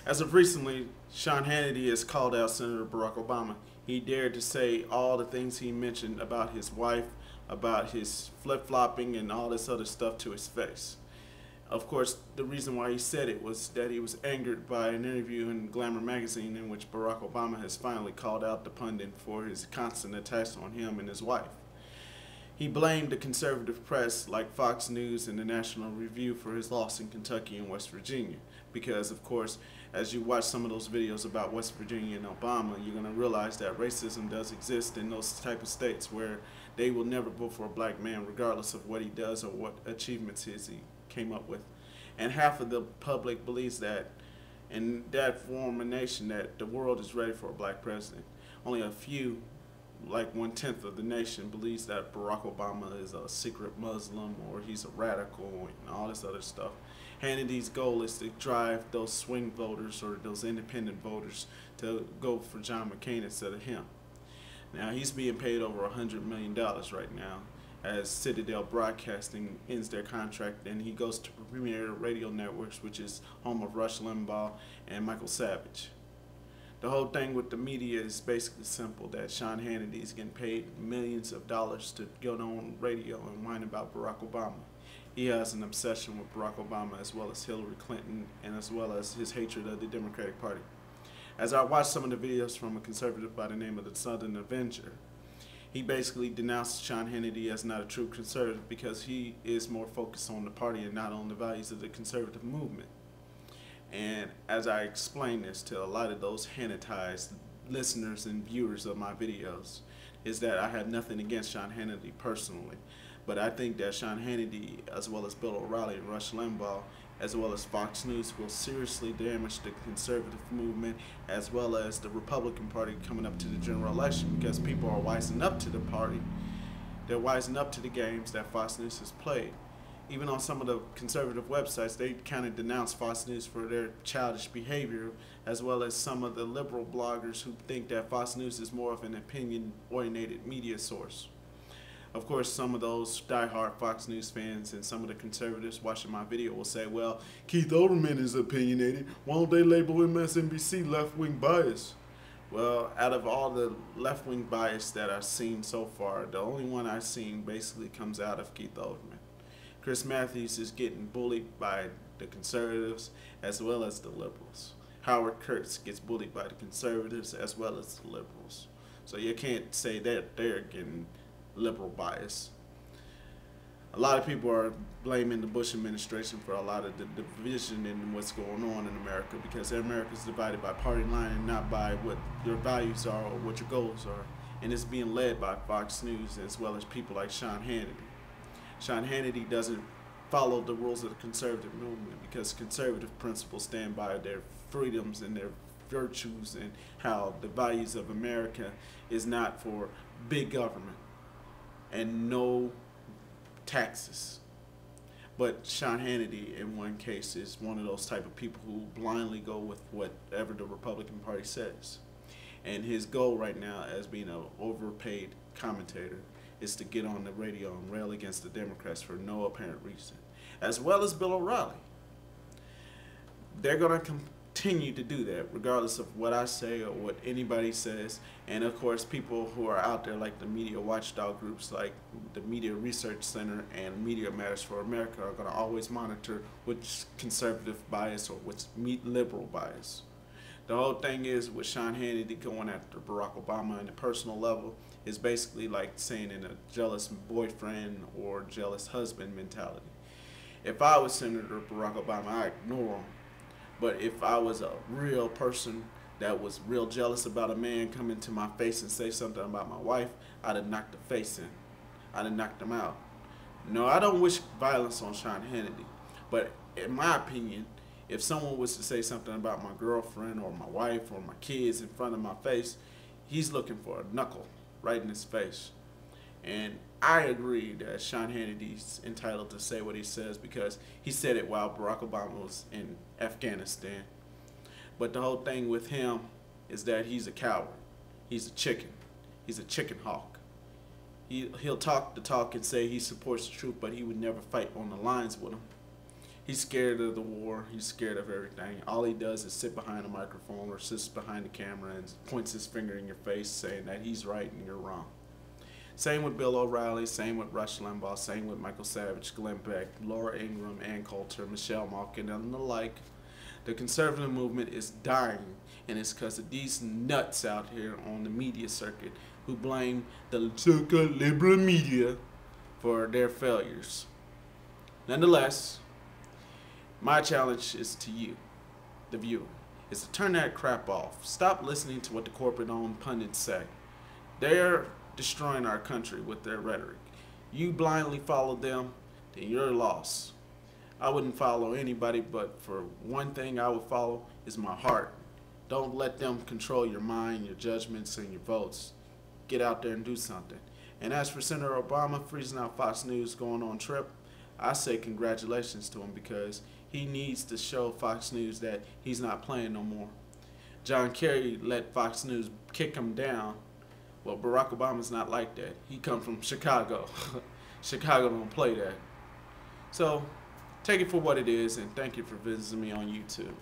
As of recently, Sean Hannity has called out Senator Barack Obama. He dared to say all the things he mentioned about his wife, about his flip-flopping and all this other stuff to his face. Of course, the reason why he said it was that he was angered by an interview in Glamour Magazine in which Barack Obama has finally called out the pundit for his constant attacks on him and his wife. He blamed the conservative press like Fox News and the National Review for his loss in Kentucky and West Virginia. Because, of course, as you watch some of those videos about West Virginia and Obama, you're going to realize that racism does exist in those type of states where they will never vote for a black man regardless of what he does or what achievements he came up with. And half of the public believes that in that form of nation that the world is ready for a black president. Only a few, like 1/10 of the nation, believes that Barack Obama is a secret Muslim or he's a radical and all this other stuff. Hannity's goal is to drive those swing voters or those independent voters to go for John McCain instead of him. Now he's being paid over $100 million right now as Citadel Broadcasting ends their contract, and he goes to Premier Radio Networks, which is home of Rush Limbaugh and Michael Savage. The whole thing with the media is basically simple, that Sean Hannity is getting paid millions of dollars to go on radio and whine about Barack Obama. He has an obsession with Barack Obama as well as Hillary Clinton and as well as his hatred of the Democratic Party. As I watched some of the videos from a conservative by the name of the Southern Avenger, he basically denounced Sean Hannity as not a true conservative because he is more focused on the party and not on the values of the conservative movement. And as I explain this to a lot of those Hannitized listeners and viewers of my videos, is that I have nothing against Sean Hannity personally, but I think that Sean Hannity, as well as Bill O'Reilly and Rush Limbaugh, as well as Fox News, will seriously damage the conservative movement as well as the Republican Party coming up to the general election, because people are wising up to the party. They're wising up to the games that Fox News has played. Even on some of the conservative websites, they kind of denounce Fox News for their childish behavior, as well as some of the liberal bloggers who think that Fox News is more of an opinion-oriented media source. Of course, some of those diehard Fox News fans and some of the conservatives watching my video will say, well, Keith Olbermann is opinionated. Why don't they label MSNBC left-wing bias? Well, out of all the left-wing bias that I've seen so far, the only one I've seen basically comes out of Keith Olbermann. Chris Matthews is getting bullied by the conservatives as well as the liberals. Howard Kurtz gets bullied by the conservatives as well as the liberals. So you can't say that they're getting liberal bias. A lot of people are blaming the Bush administration for a lot of the division in what's going on in America, because America is divided by party line and not by what your values are or what your goals are. And it's being led by Fox News as well as people like Sean Hannity. Sean Hannity doesn't follow the rules of the conservative movement because conservative principles stand by their freedoms and their virtues and how the values of America is not for big government and no taxes. But Sean Hannity, in one case, is one of those type of people who blindly go with whatever the Republican Party says. And his goal right now, as being an overpaid commentator, is to get on the radio and rail against the Democrats for no apparent reason, as well as Bill O'Reilly. They're going to continue to do that regardless of what I say or what anybody says. And of course, people who are out there like the media watchdog groups like the Media Research Center and Media Matters for America are going to always monitor which conservative bias or which liberal bias. The whole thing is with Sean Hannity going after Barack Obama on a personal level is basically like saying in a jealous boyfriend or jealous husband mentality. If I was Senator Barack Obama, I'd ignore him. But if I was a real person that was real jealous about a man coming to my face and say something about my wife, I'd have knocked the face in. I'd have knocked him out. No, I don't wish violence on Sean Hannity. But in my opinion, if someone was to say something about my girlfriend or my wife or my kids in front of my face, he's looking for a knuckle right in his face. And I agree that Sean Hannity's entitled to say what he says because he said it while Barack Obama was in Afghanistan. But the whole thing with him is that he's a coward. He's a chicken. He's a chicken hawk. He'll talk the talk and say he supports the truth, but he would never fight on the lines with him. He's scared of the war. He's scared of everything. All he does is sit behind a microphone or sits behind the camera and points his finger in your face saying that he's right and you're wrong. Same with Bill O'Reilly, same with Rush Limbaugh, same with Michael Savage, Glenn Beck, Laura Ingraham, Ann Coulter, Michelle Malkin, and the like. The conservative movement is dying, and it's because of these nuts out here on the media circuit who blame the so-called liberal media for their failures. Nonetheless, my challenge is to you, the viewer, is to turn that crap off. Stop listening to what the corporate-owned pundits say. They're destroying our country with their rhetoric. You blindly follow them, then you're lost. I wouldn't follow anybody, but for one thing I would follow is my heart. Don't let them control your mind, your judgments, and your votes. Get out there and do something. And as for Senator Obama freezing out Fox News going on trip, I say congratulations to him because he needs to show Fox News that he's not playing no more. John Kerry let Fox News kick him down. Well, Barack Obama's not like that. He come from Chicago. Chicago don't play that. So, take it for what it is, and thank you for visiting me on YouTube.